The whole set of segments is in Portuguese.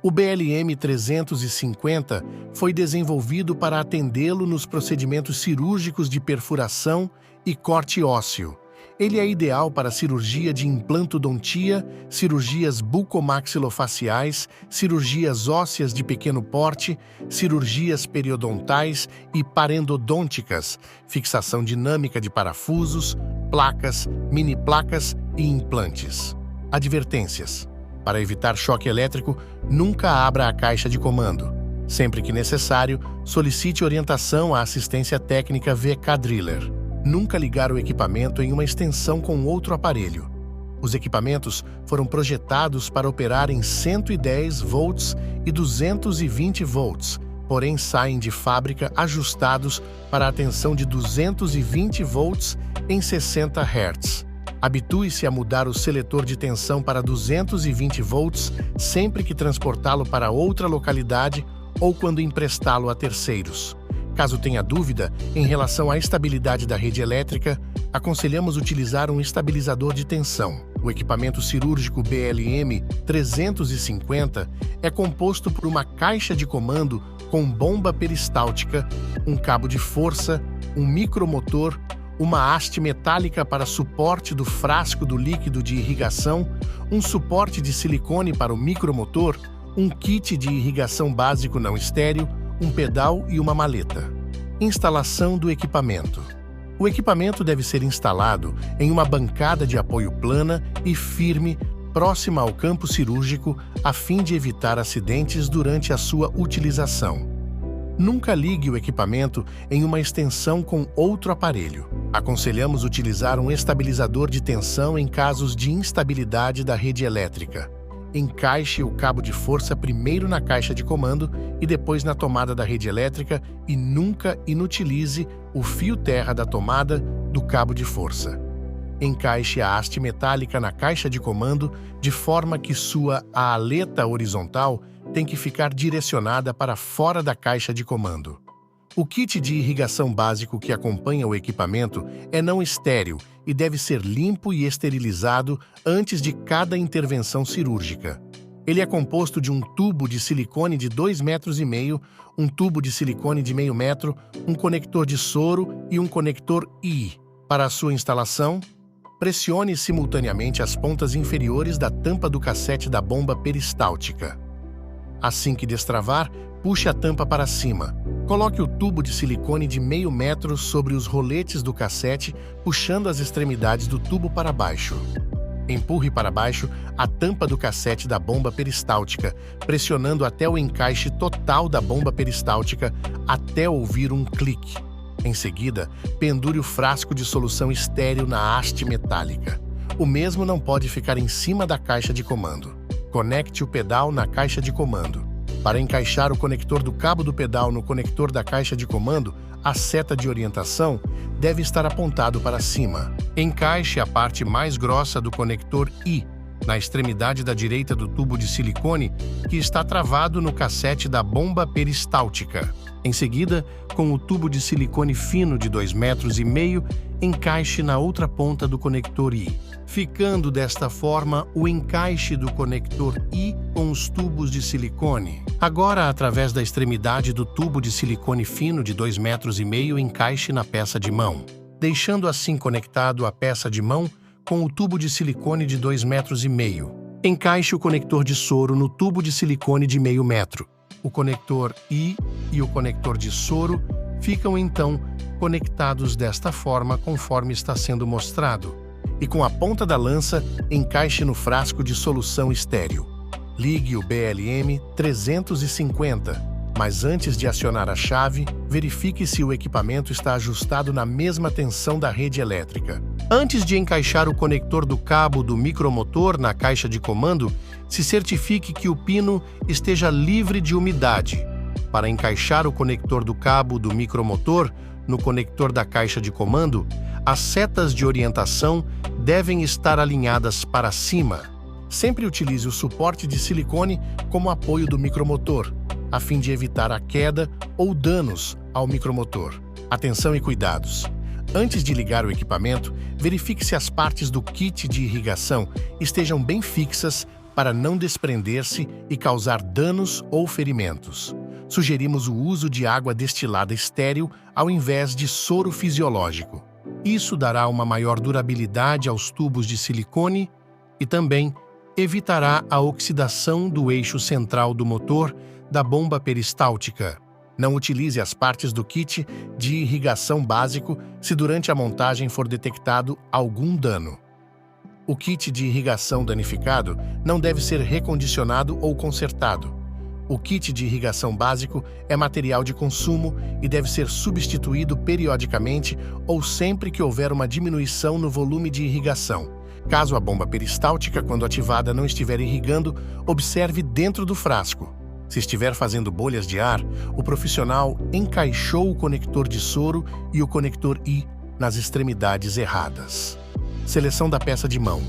O BLM 350 foi desenvolvido para atendê-lo nos procedimentos cirúrgicos de perfuração e corte ósseo. Ele é ideal para cirurgia de implantodontia, cirurgias bucomaxilofaciais, cirurgias ósseas de pequeno porte, cirurgias periodontais e parendodônticas, fixação dinâmica de parafusos, placas, mini-placas e implantes. Advertências. Para evitar choque elétrico, nunca abra a caixa de comando. Sempre que necessário, solicite orientação à assistência técnica VK Driller. Nunca ligar o equipamento em uma extensão com outro aparelho. Os equipamentos foram projetados para operar em 110 volts e 220 volts, porém saem de fábrica ajustados para a tensão de 220 volts em 60 Hz. Habitue-se a mudar o seletor de tensão para 220 volts sempre que transportá-lo para outra localidade ou quando emprestá-lo a terceiros. Caso tenha dúvida em relação à estabilidade da rede elétrica, aconselhamos utilizar um estabilizador de tensão. O equipamento cirúrgico BLM 350 é composto por uma caixa de comando com bomba peristáltica, um cabo de força, um micromotor, uma haste metálica para suporte do frasco do líquido de irrigação, um suporte de silicone para o micromotor, um kit de irrigação básico não estéril, um pedal e uma maleta. Instalação do equipamento. O equipamento deve ser instalado em uma bancada de apoio plana e firme, próxima ao campo cirúrgico, a fim de evitar acidentes durante a sua utilização. Nunca ligue o equipamento em uma extensão com outro aparelho. Aconselhamos utilizar um estabilizador de tensão em casos de instabilidade da rede elétrica. Encaixe o cabo de força primeiro na caixa de comando e depois na tomada da rede elétrica e nunca inutilize o fio terra da tomada do cabo de força. Encaixe a haste metálica na caixa de comando de forma que sua aleta horizontal tem que ficar direcionada para fora da caixa de comando. O kit de irrigação básico que acompanha o equipamento é não estéril e deve ser limpo e esterilizado antes de cada intervenção cirúrgica. Ele é composto de um tubo de silicone de 2,5 metros, um tubo de silicone de meio metro, um conector de soro e um conector I. Para a sua instalação, pressione simultaneamente as pontas inferiores da tampa do cassete da bomba peristáltica. Assim que destravar, puxe a tampa para cima. Coloque o tubo de silicone de meio metro sobre os roletes do cassete, puxando as extremidades do tubo para baixo. Empurre para baixo a tampa do cassete da bomba peristáltica, pressionando até o encaixe total da bomba peristáltica até ouvir um clique. Em seguida, pendure o frasco de solução estéril na haste metálica. O mesmo não pode ficar em cima da caixa de comando. Conecte o pedal na caixa de comando. Para encaixar o conector do cabo do pedal no conector da caixa de comando, a seta de orientação deve estar apontado para cima. Encaixe a parte mais grossa do conector I na extremidade da direita do tubo de silicone que está travado no cassete da bomba peristáltica. Em seguida, com o tubo de silicone fino de 2,5 metros, encaixe na outra ponta do conector I, ficando desta forma o encaixe do conector I com os tubos de silicone. Agora, através da extremidade do tubo de silicone fino de 2,5 metros, encaixe na peça de mão, deixando assim conectado a peça de mão com o tubo de silicone de 2,5 metros. Encaixe o conector de soro no tubo de silicone de meio metro. O conector I e o conector de soro ficam então conectados desta forma conforme está sendo mostrado. E com a ponta da lança, encaixe no frasco de solução estéril. Ligue o BLM 350, mas antes de acionar a chave, verifique se o equipamento está ajustado na mesma tensão da rede elétrica. Antes de encaixar o conector do cabo do micromotor na caixa de comando, se certifique que o pino esteja livre de umidade. Para encaixar o conector do cabo do micromotor no conector da caixa de comando, as setas de orientação devem estar alinhadas para cima. Sempre utilize o suporte de silicone como apoio do micromotor, a fim de evitar a queda ou danos ao micromotor. Atenção e cuidados! Antes de ligar o equipamento, verifique se as partes do kit de irrigação estejam bem fixas para não desprender-se e causar danos ou ferimentos. Sugerimos o uso de água destilada estéril ao invés de soro fisiológico. Isso dará uma maior durabilidade aos tubos de silicone e também evitará a oxidação do eixo central do motor da bomba peristáltica. Não utilize as partes do kit de irrigação básico se durante a montagem for detectado algum dano. O kit de irrigação danificado não deve ser recondicionado ou consertado. O kit de irrigação básico é material de consumo e deve ser substituído periodicamente ou sempre que houver uma diminuição no volume de irrigação. Caso a bomba peristáltica, quando ativada, não estiver irrigando, observe dentro do frasco. Se estiver fazendo bolhas de ar, o profissional encaixou o conector de soro e o conector I nas extremidades erradas. Seleção da peça de mão.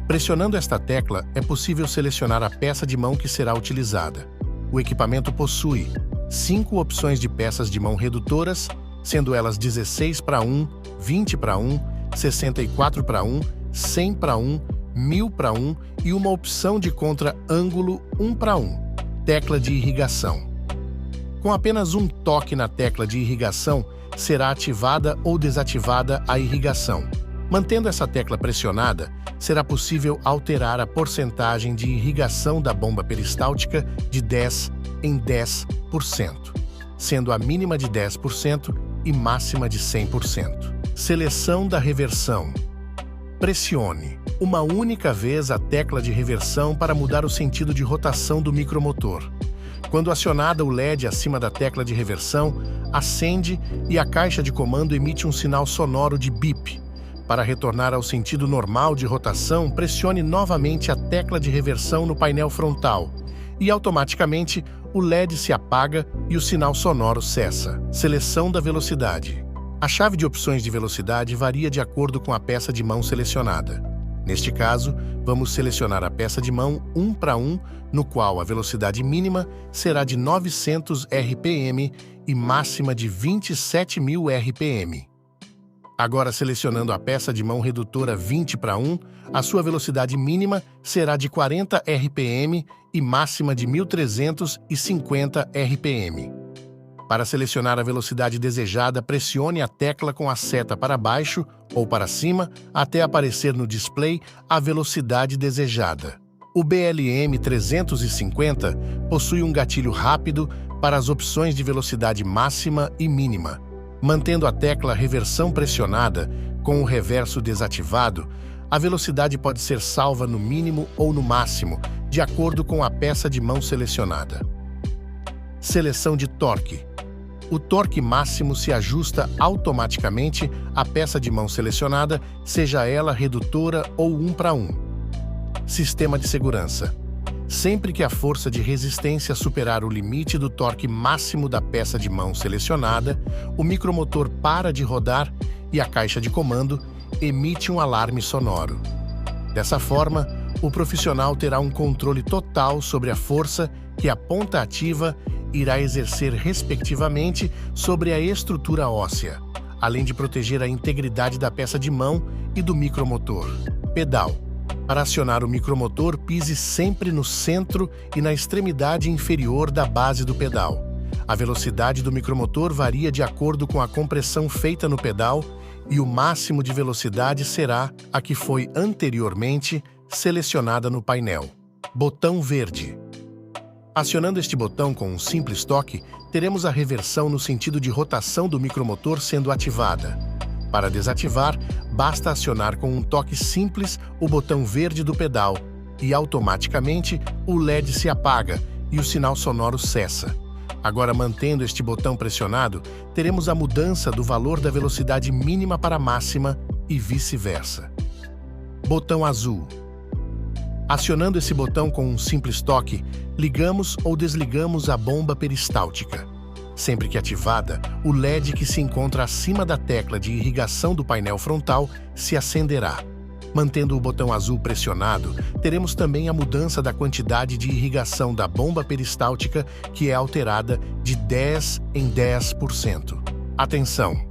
Pressionando esta tecla, é possível selecionar a peça de mão que será utilizada. O equipamento possui 5 opções de peças de mão redutoras, sendo elas 16:1, 20:1, 64:1, 100:1, 1000:1 e uma opção de contra-ângulo 1:1. Tecla de irrigação. Com apenas um toque na tecla de irrigação, será ativada ou desativada a irrigação. Mantendo essa tecla pressionada, será possível alterar a porcentagem de irrigação da bomba peristáltica de 10 em 10%, sendo a mínima de 10% e máxima de 100%. Seleção da reversão. Pressione uma única vez a tecla de reversão para mudar o sentido de rotação do micromotor. Quando acionada o LED acima da tecla de reversão, acende e a caixa de comando emite um sinal sonoro de bip. Para retornar ao sentido normal de rotação, pressione novamente a tecla de reversão no painel frontal e automaticamente o LED se apaga e o sinal sonoro cessa. Seleção da velocidade. A chave de opções de velocidade varia de acordo com a peça de mão selecionada. Neste caso, vamos selecionar a peça de mão 1:1, no qual a velocidade mínima será de 900 RPM e máxima de 27.000 RPM. Agora, selecionando a peça de mão redutora 20:1, a sua velocidade mínima será de 40 RPM e máxima de 1.350 RPM. Para selecionar a velocidade desejada, pressione a tecla com a seta para baixo ou para cima até aparecer no display a velocidade desejada. O BLM 350 possui um gatilho rápido para as opções de velocidade máxima e mínima. Mantendo a tecla reversão pressionada com o reverso desativado, a velocidade pode ser salva no mínimo ou no máximo, de acordo com a peça de mão selecionada. Seleção de torque. O torque máximo se ajusta automaticamente à peça de mão selecionada, seja ela redutora ou 1:1. Sistema de segurança. Sempre que a força de resistência superar o limite do torque máximo da peça de mão selecionada, o micromotor para de rodar e a caixa de comando emite um alarme sonoro. Dessa forma, o profissional terá um controle total sobre a força que a ponta ativa irá exercer respectivamente sobre a estrutura óssea, além de proteger a integridade da peça de mão e do micromotor. Pedal. Para acionar o micromotor, pise sempre no centro e na extremidade inferior da base do pedal. A velocidade do micromotor varia de acordo com a compressão feita no pedal e o máximo de velocidade será a que foi anteriormente selecionada no painel. Botão verde. Acionando este botão com um simples toque, teremos a reversão no sentido de rotação do micromotor sendo ativada. Para desativar, basta acionar com um toque simples o botão verde do pedal e automaticamente o LED se apaga e o sinal sonoro cessa. Agora, mantendo este botão pressionado, teremos a mudança do valor da velocidade mínima para a máxima e vice-versa. Botão azul. Acionando esse botão com um simples toque, ligamos ou desligamos a bomba peristáltica. Sempre que ativada, o LED que se encontra acima da tecla de irrigação do painel frontal se acenderá. Mantendo o botão azul pressionado, teremos também a mudança da quantidade de irrigação da bomba peristáltica, que é alterada de 10 em 10%. Atenção!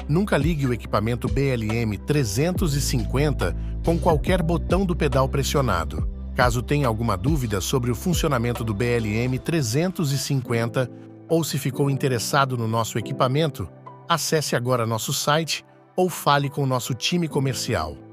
Nunca ligue o equipamento BLM 350 com qualquer botão do pedal pressionado. Caso tenha alguma dúvida sobre o funcionamento do BLM 350 ou se ficou interessado no nosso equipamento, acesse agora nosso site ou fale com nosso time comercial.